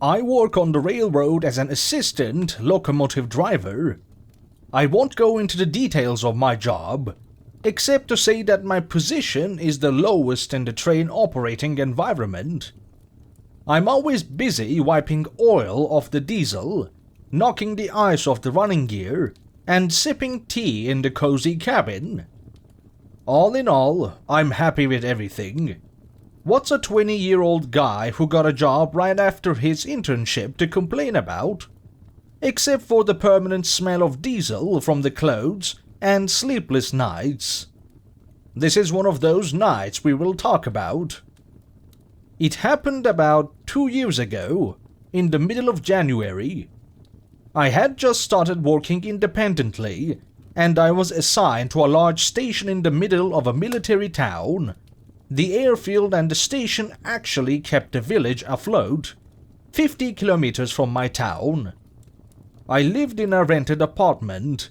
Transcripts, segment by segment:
I work on the railroad as an assistant locomotive driver. I won't go into the details of my job, except to say that my position is the lowest in the train operating environment. I'm always busy wiping oil off the diesel, knocking the ice off the running gear, and sipping tea in the cozy cabin. All in all, I'm happy with everything. What's a 20-year-old guy who got a job right after his internship to complain about? Except for the permanent smell of diesel from the clothes and sleepless nights. This is one of those nights we will talk about. It happened about 2 years ago, in the middle of January. I had just started working independently, and I was assigned to a large station in the middle of a military town. The airfield and the station actually kept the village afloat, 50 kilometers from my town. I lived in a rented apartment.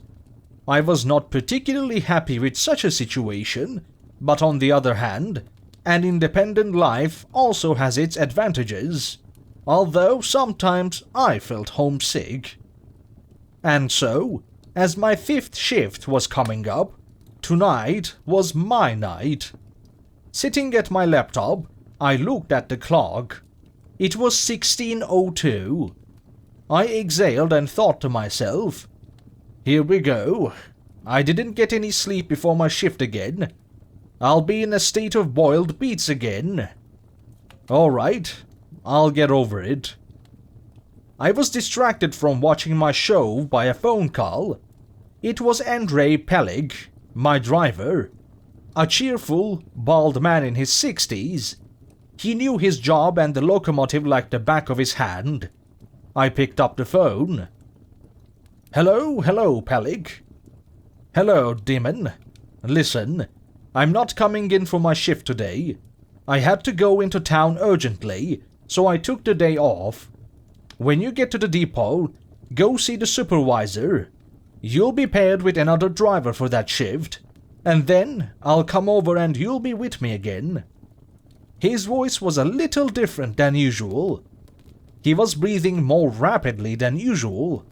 I was not particularly happy with such a situation, but on the other hand, an independent life also has its advantages, although sometimes I felt homesick. And so, as my 5th shift was coming up, tonight was my night. Sitting at my laptop, I looked at the clock. It was 16:02. I exhaled and thought to myself, here we go. I didn't get any sleep before my shift again. I'll be in a state of boiled beets again. Alright, I'll get over it. I was distracted from watching my show by a phone call. It was Andrei Pelik, my driver. A cheerful, bald man in his 60s. He knew his job and the locomotive like the back of his hand. I picked up the phone. Hello, Pelik. Hello, Demon. Listen, I'm not coming in for my shift today. I had to go into town urgently, so I took the day off. When you get to the depot, go see the supervisor. You'll be paired with another driver for that shift, and then I'll come over and you'll be with me again. His voice was a little different than usual. He was breathing more rapidly than usual,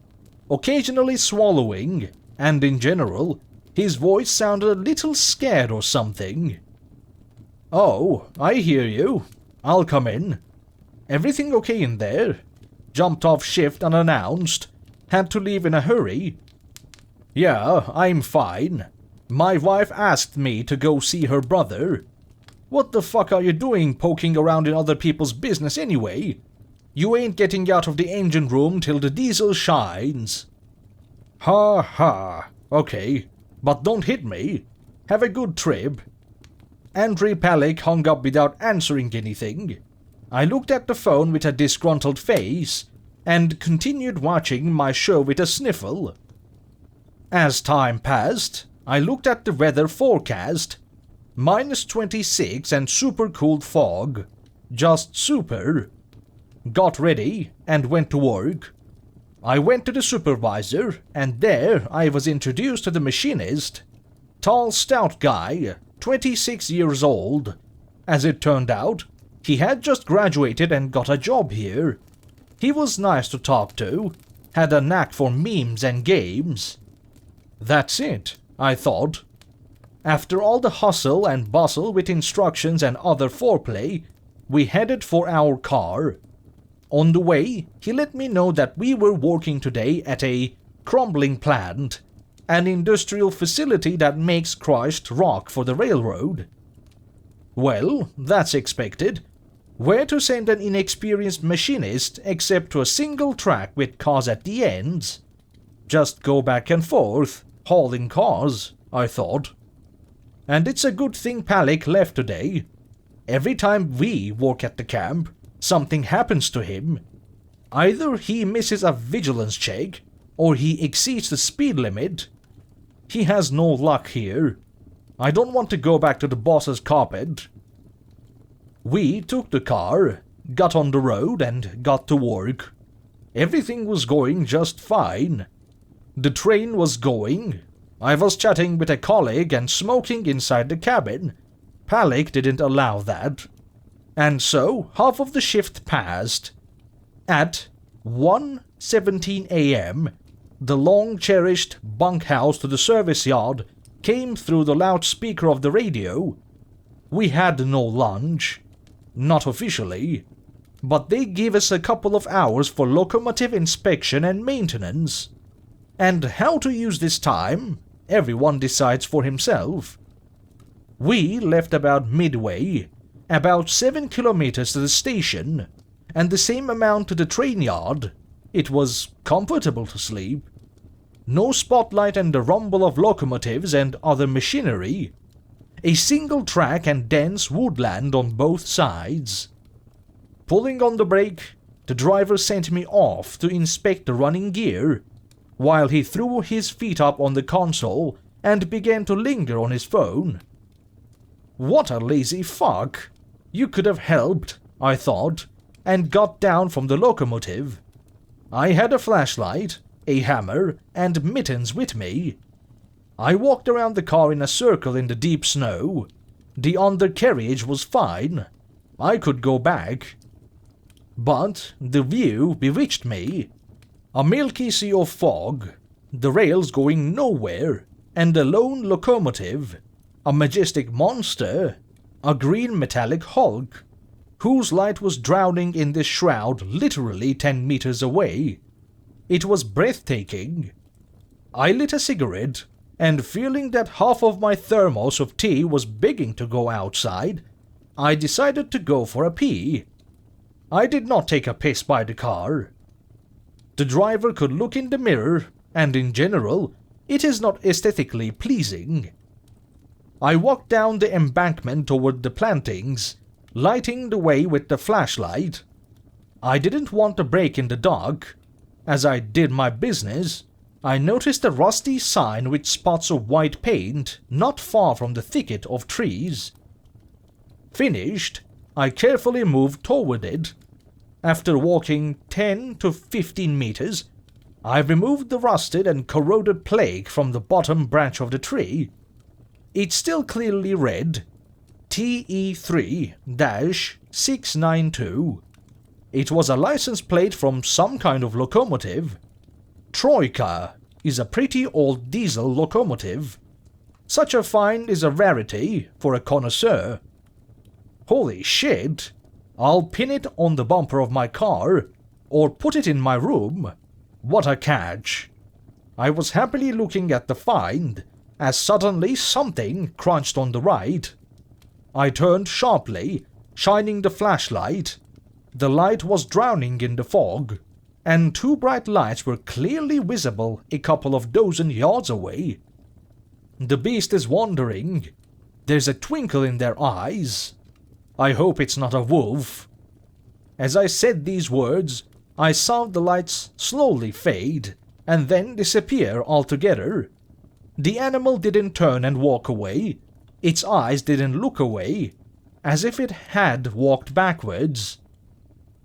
occasionally swallowing, and in general, his voice sounded a little scared or something. Oh, I hear you. I'll come in. Everything okay in there? Jumped off shift unannounced. Had to leave in a hurry. Yeah, I'm fine. My wife asked me to go see her brother. What the fuck are you doing poking around in other people's business anyway? You ain't getting out of the engine room till the diesel shines. Ha ha. Okay, but don't hit me. Have a good trip. Andrei Pelik hung up without answering anything. I looked at the phone with a disgruntled face and continued watching my show with a sniffle. As time passed, I looked at the weather forecast. -26 and super cold fog. Just super. Got ready and went to work. I went to the supervisor, and there I was introduced to the machinist. Tall, stout guy, 26 years old. As it turned out, he had just graduated and got a job here. He was nice to talk to, had a knack for memes and games. That's it, I thought. After all the hustle and bustle with instructions and other foreplay, we headed for our car. On the way, he let me know that we were working today at a crumbling plant, an industrial facility that makes crushed rock for the railroad. Well, that's expected. Where to send an inexperienced machinist except to a single track with cars at the ends? Just go back and forth, hauling cars, I thought. And it's a good thing Pelik left today. Every time we work at the camp, something happens to him. Either he misses a vigilance check, or he exceeds the speed limit. He has no luck here. I don't want to go back to the boss's carpet. We took the car, got on the road, and got to work. Everything was going just fine. The train was going. I was chatting with a colleague and smoking inside the cabin. Pelik didn't allow that. And so, half of the shift passed. At 1:17 a.m., the long-cherished bunkhouse to the service yard came through the loudspeaker of the radio. We had no lunch. Not officially. But they gave us a couple of hours for locomotive inspection and maintenance. And how to use this time, everyone decides for himself. We left about midway, about 7 kilometers to the station, and the same amount to the train yard. It was comfortable to sleep. No spotlight and the rumble of locomotives and other machinery. A single track and dense woodland on both sides. Pulling on the brake, the driver sent me off to inspect the running gear, while he threw his feet up on the console and began to linger on his phone. What a lazy fuck. You could have helped, I thought, and got down from the locomotive. I had a flashlight, a hammer, and mittens with me. I walked around the car in a circle in the deep snow. The undercarriage was fine. I could go back. But the view bewitched me. A milky sea of fog, the rails going nowhere, and a lone locomotive, a majestic monster, a green metallic hulk, whose light was drowning in this shroud literally 10 meters away. It was breathtaking. I lit a cigarette, and feeling that half of my thermos of tea was begging to go outside, I decided to go for a pee. I did not take a piss by the car. The driver could look in the mirror, and in general, it is not aesthetically pleasing. I walked down the embankment toward the plantings, lighting the way with the flashlight. I didn't want to break in the dark. As I did my business, I noticed a rusty sign with spots of white paint not far from the thicket of trees. Finished, I carefully moved toward it. After walking 10 to 15 meters, I removed the rusted and corroded plaque from the bottom branch of the tree. It still clearly read TE3-692. It was a license plate from some kind of locomotive. Troika is a pretty old diesel locomotive. Such a find is a rarity for a connoisseur. Holy shit! I'll pin it on the bumper of my car, or put it in my room. What a catch! I was happily looking at the find, as suddenly something crunched on the right. I turned sharply, shining the flashlight. The light was drowning in the fog, and 2 bright lights were clearly visible a couple of dozen yards away. The beast is wandering. There's a twinkle in their eyes. I hope it's not a wolf. As I said these words, I saw the lights slowly fade, and then disappear altogether. The animal didn't turn and walk away. Its eyes didn't look away, as if it had walked backwards.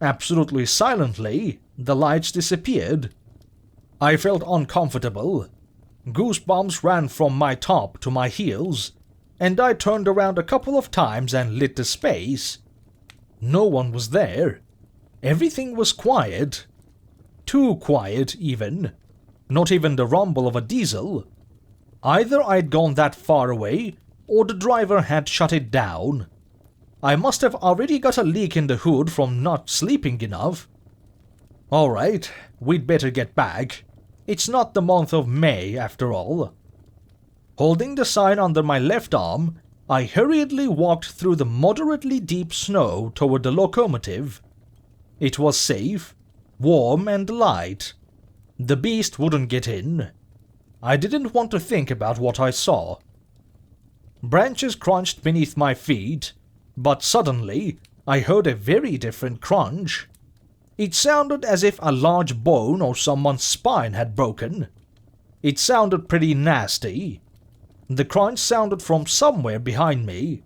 Absolutely silently, the lights disappeared. I felt uncomfortable. Goosebumps ran from my top to my heels, and I turned around a couple of times and lit the space. No one was there. Everything was quiet. Too quiet, even. Not even the rumble of a diesel. Either I'd gone that far away, or the driver had shut it down. I must have already got a leak in the hood from not sleeping enough. Alright, we'd better get back. It's not the month of May, after all. Holding the sign under my left arm, I hurriedly walked through the moderately deep snow toward the locomotive. It was safe, warm and light. The beast wouldn't get in. I didn't want to think about what I saw. Branches crunched beneath my feet, but suddenly I heard a very different crunch. It sounded as if a large bone or someone's spine had broken. It sounded pretty nasty. The crunch sounded from somewhere behind me.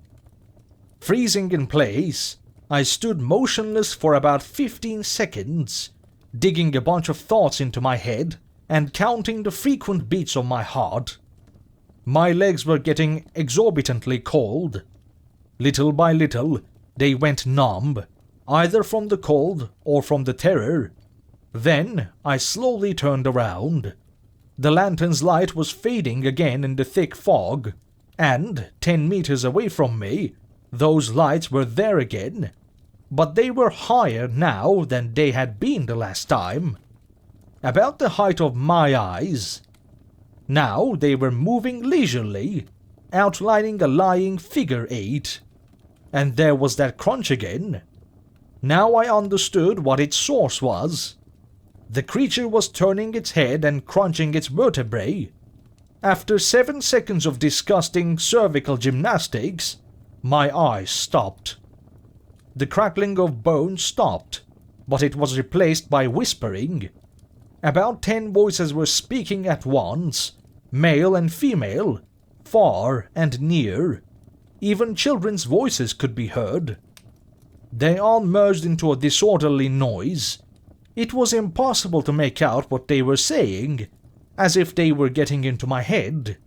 Freezing in place, I stood motionless for about 15 seconds, digging a bunch of thoughts into my head and counting the frequent beats of my heart. My legs were getting exorbitantly cold. Little by little, they went numb. either from the cold or from the terror. Then I slowly turned around. The lantern's light was fading again in the thick fog, and 10 meters away from me, those lights were there again, but they were higher now than they had been the last time. About the height of my eyes. Now they were moving leisurely, outlining a lying figure 8. And there was that crunch again. Now I understood what its source was. The creature was turning its head and crunching its vertebrae. After 7 seconds of disgusting cervical gymnastics, my eyes stopped. The crackling of bones stopped, but it was replaced by whispering. About 10 voices were speaking at once, male and female, far and near. Even children's voices could be heard. They all merged into a disorderly noise. It was impossible to make out what they were saying, as if they were getting into my head.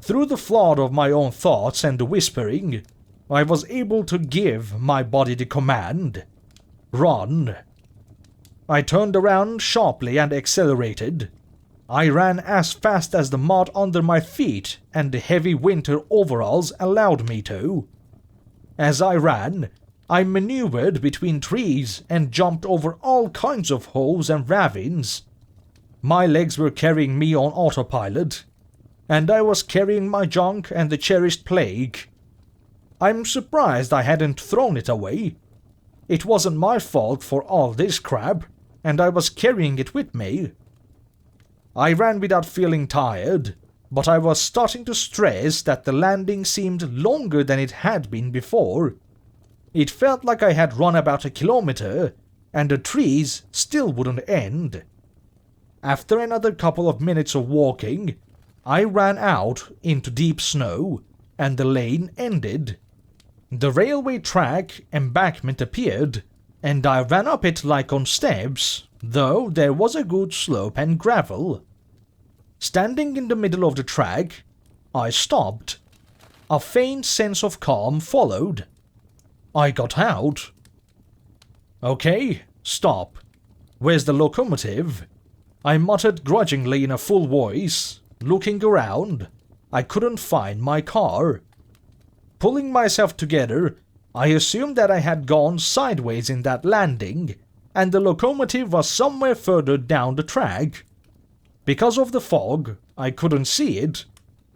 Through the flood of my own thoughts and the whispering, I was able to give my body the command, "Run." I turned around sharply and accelerated. I ran as fast as the mud under my feet and the heavy winter overalls allowed me to. As I ran, I maneuvered between trees and jumped over all kinds of holes and ravines. My legs were carrying me on autopilot, and I was carrying my junk and the cherished plague. I'm surprised I hadn't thrown it away. It wasn't my fault for all this crap, and I was carrying it with me. I ran without feeling tired, but I was starting to stress that the landing seemed longer than it had been before. It felt like I had run about a kilometer, and the trees still wouldn't end. After another couple of minutes of walking, I ran out into deep snow, and the lane ended. The railway track embankment appeared, and I ran up it like on steps, though there was a good slope and gravel. Standing in the middle of the track, I stopped. A faint sense of calm followed. I got out. "Okay, stop. Where's the locomotive?" I muttered grudgingly in a full voice. Looking around, I couldn't find my car. Pulling myself together, I assumed that I had gone sideways in that landing, and the locomotive was somewhere further down the track. Because of the fog, I couldn't see it,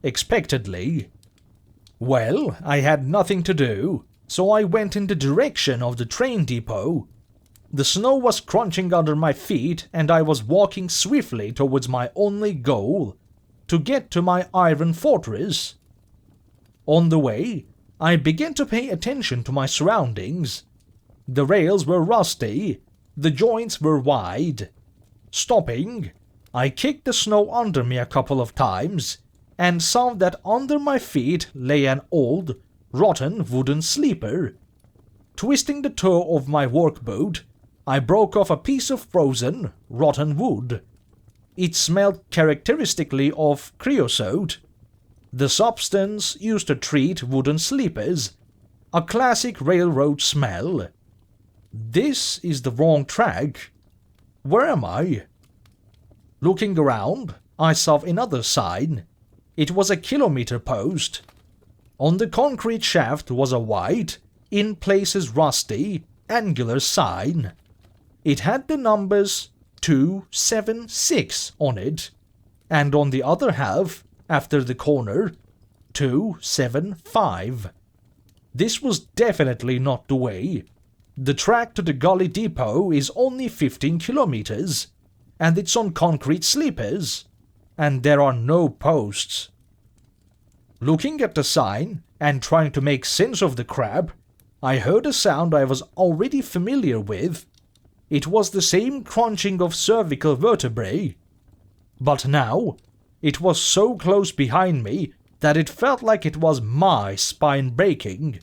expectedly. Well, I had nothing to do, so I went in the direction of the train depot. The snow was crunching under my feet, and I was walking swiftly towards my only goal, to get to my iron fortress. On the way, I began to pay attention to my surroundings. The rails were rusty, the joints were wide. Stopping, I kicked the snow under me a couple of times, and saw that under my feet lay an old, rotten wooden sleeper. Twisting the toe of my work boot, I broke off a piece of frozen, rotten wood. It smelled characteristically of creosote, the substance used to treat wooden sleepers, a classic railroad smell. This is the wrong track. Where am I? Looking around, I saw another sign. It was a kilometer post. On the concrete shaft was a white, in places rusty, angular sign. It had the numbers 276 on it, and on the other half, after the corner, 275. This was definitely not the way. The track to the gully depot is only 15 kilometers, and it's on concrete sleepers, and there are no posts. Looking at the sign and trying to make sense of the crap, I heard a sound I was already familiar with. It was the same crunching of cervical vertebrae. But now, it was so close behind me that it felt like it was my spine breaking.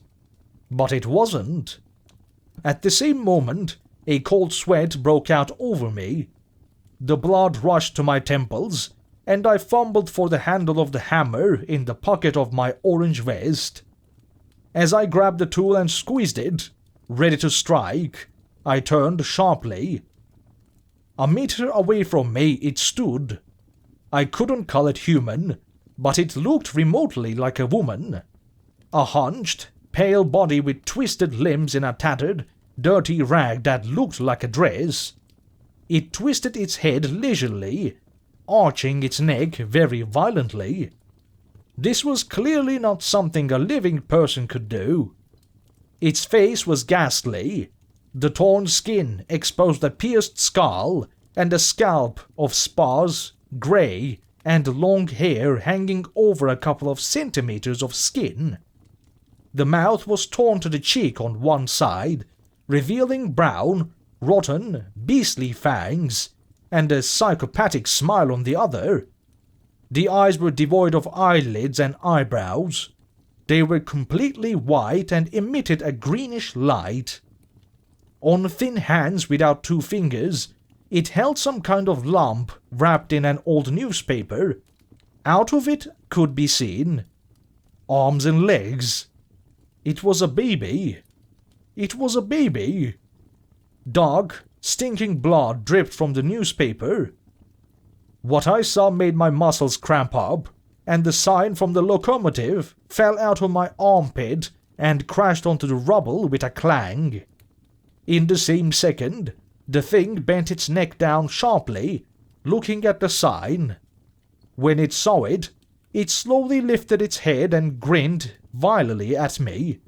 But it wasn't. At the same moment, a cold sweat broke out over me. The blood rushed to my temples, and I fumbled for the handle of the hammer in the pocket of my orange vest. As I grabbed the tool and squeezed it, Ready to strike, I turned sharply. A meter away from me it stood. I couldn't call it human, but it looked remotely like a woman. A hunched, pale body with twisted limbs in a tattered, dirty rag that looked like a dress. It twisted its head leisurely, arching its neck very violently. This was clearly not something a living person could do. Its face was ghastly. The torn skin exposed a pierced skull and a scalp of sparse, grey, and long hair hanging over a couple of centimeters of skin. The mouth was torn to the cheek on one side, revealing brown, rotten, beastly fangs, and a psychopathic smile on the other. The eyes were devoid of eyelids and eyebrows. They were completely white and emitted a greenish light. On thin hands without 2 fingers, it held some kind of lump wrapped in an old newspaper. Out of it could be seen arms and legs. It was a baby. It was a baby. Dark, stinking blood dripped from the newspaper. What I saw made my muscles cramp up, and the sign from the locomotive fell out of my armpit and crashed onto the rubble with a clang. In the same second, the thing bent its neck down sharply, looking at the sign. When it saw it, it slowly lifted its head and grinned vilely at me,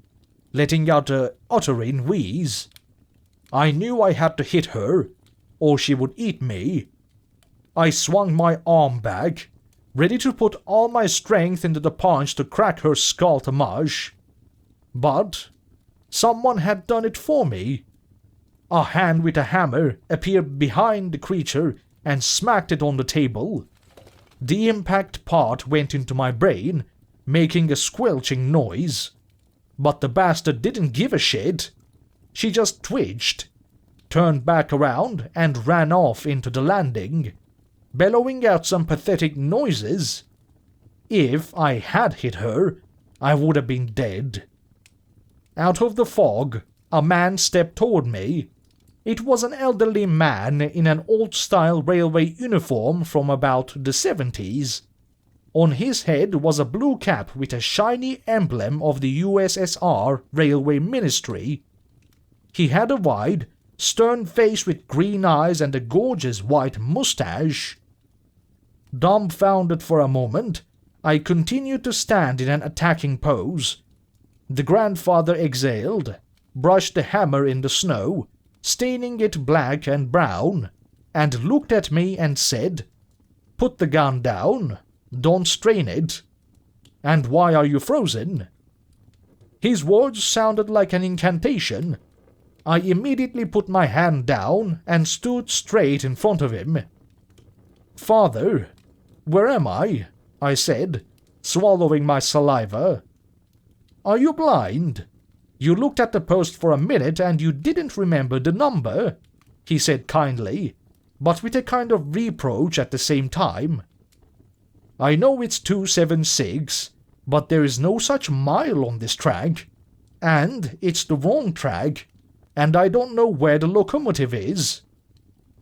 letting out a uttering wheeze. I knew I had to hit her, or she would eat me. I swung my arm back, ready to put all my strength into the punch to crack her skull to mush. But someone had done it for me. A hand with a hammer appeared behind the creature and smacked it on the table. The impact part went into my brain, making a squelching noise. But the bastard didn't give a shit. She just twitched, turned back around, and ran off into the landing, bellowing out some pathetic noises. If I had hit her, I would have been dead. Out of the fog, a man stepped toward me. It was an elderly man in an old-style railway uniform from about the 70s. On his head was a blue cap with a shiny emblem of the USSR Railway Ministry. He had a wide, stern face with green eyes and a gorgeous white mustache. Dumbfounded for a moment, I continued to stand in an attacking pose. The grandfather exhaled, brushed the hammer in the snow, staining it black and brown, and looked at me and said, "Put the gun down. Don't strain it. And why are you frozen?" His words sounded like an incantation. I immediately put my hand down and stood straight in front of him. "Father, where am I?" I said, swallowing my saliva. "Are you blind? You looked at the post for a minute and you didn't remember the number," he said kindly, but with a kind of reproach at the same time. "I know it's 276, but there is no such mile on this track. And it's the wrong track, and I don't know where the locomotive is.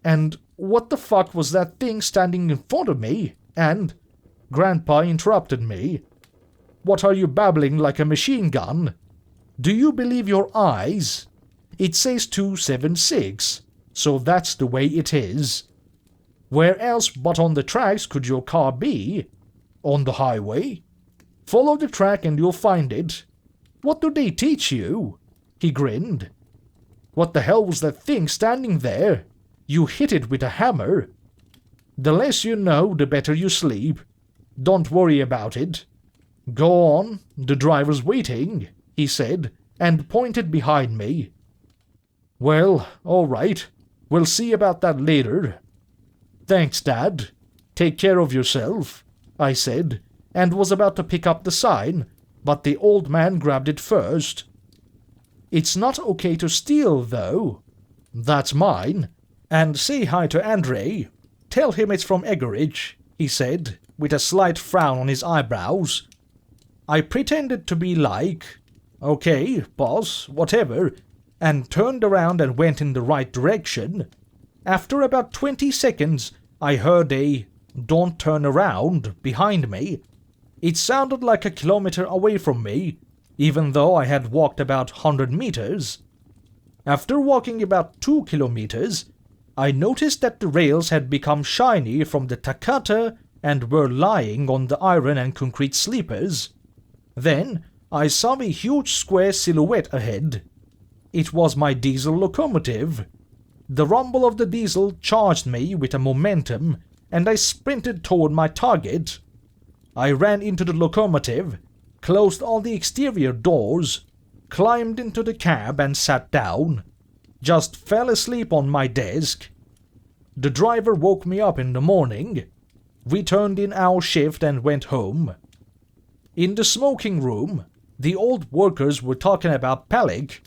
And what the fuck was that thing standing in front of me? And..." Grandpa interrupted me. "What are you babbling like a machine gun? Do you believe your eyes? It says 276, so that's the way it is. Where else but on the tracks could your car be? On the highway? Follow the track and you'll find it. What do they teach you?" He grinned. "What the hell was that thing standing there? You hit it with a hammer. The less you know, the better you sleep. Don't worry about it. Go on, the driver's waiting," he said, and pointed behind me. "Well, all right. We'll see about that later." "Thanks, Dad. Take care of yourself," I said, and was about to pick up the sign, but the old man grabbed it first. "It's not okay to steal, though. That's mine. And say hi to Andre. Tell him it's from Eggeridge," he said, with a slight frown on his eyebrows. I pretended to be like, "Okay, boss, whatever," and turned around and went in the right direction. After about 20 seconds, I heard a "don't turn around" behind me. It sounded like a kilometer away from me, even though I had walked about 100 meters. After walking about 2 kilometers, I noticed that the rails had become shiny from the takata and were lying on the iron and concrete sleepers. Then I saw a huge square silhouette ahead. It was my diesel locomotive. The rumble of the diesel charged me with a momentum, and I sprinted toward my target. I ran into the locomotive, closed all the exterior doors, climbed into the cab and sat down. Just fell asleep on my desk. The driver woke me up in the morning. We turned in our shift and went home. In the smoking room, the old workers were talking about Peleg.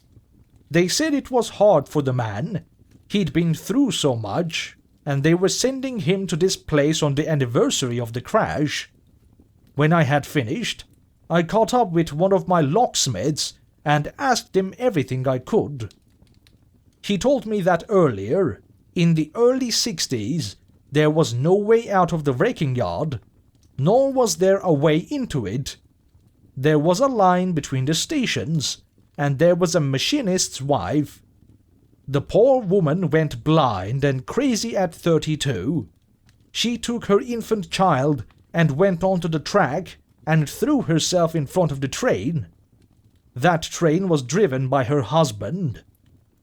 They said it was hard for the man. He'd been through so much, and they were sending him to this place on the anniversary of the crash. When I had finished, I caught up with one of my locksmiths and asked him everything I could. He told me that earlier, in the early 60s, there was no way out of the wrecking yard, nor was there a way into it. There was a line between the stations, and there was a machinist's wife. The poor woman went blind and crazy at 32. She took her infant child and went onto the track and threw herself in front of the train. That train was driven by her husband.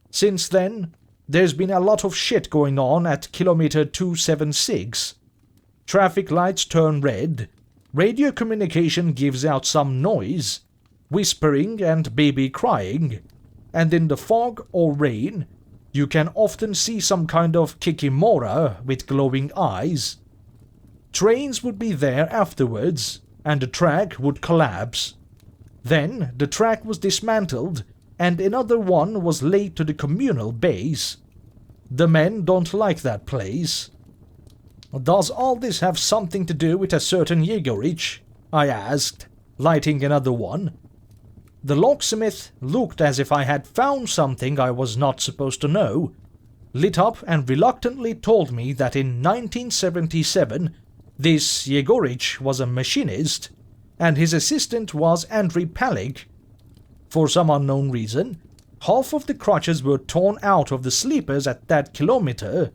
Since then, there's been a lot of shit going on at Kilometer 276. Traffic lights turn red, radio communication gives out some noise, whispering and baby crying, and in the fog or rain, you can often see some kind of kikimora with glowing eyes. Trains would be there afterwards, and the track would collapse. Then the track was dismantled, and another one was laid to the communal base. The men don't like that place. Does all this have something to do with a certain Yegorich? I asked, lighting another one. The locksmith looked as if I had found something I was not supposed to know, lit up and reluctantly told me that in 1977 this Yegorich was a machinist, and his assistant was Andrei Peleg. For some unknown reason, half of the crutches were torn out of the sleepers at that kilometer.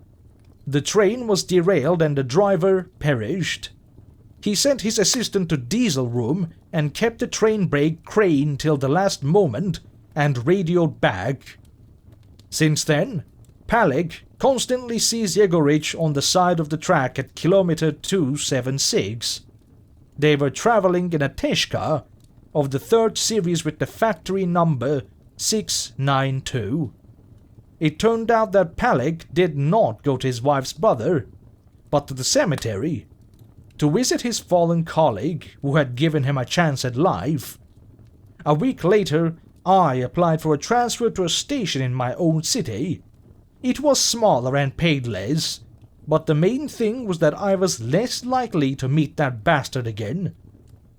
The train was derailed and the driver perished. He sent his assistant to diesel room and kept the train brake crane till the last moment and radioed back. Since then, Peleg constantly sees Yegorich on the side of the track at Kilometer 276. They were traveling in a Teshka of the third series with the factory number 692. It turned out that Peleg did not go to his wife's brother, but to the cemetery, to visit his fallen colleague who had given him a chance at life. A week later, I applied for a transfer to a station in my own city. It was smaller and paid less, but the main thing was that I was less likely to meet that bastard again.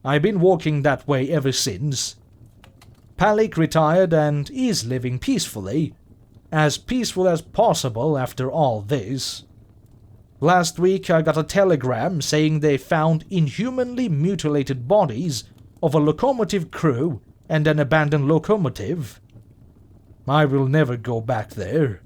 I've been walking that way ever since. Peleg retired and is living peacefully, as peaceful as possible after all this. Last week I got a telegram saying they found inhumanly mutilated bodies of a locomotive crew and an abandoned locomotive. I will never go back there.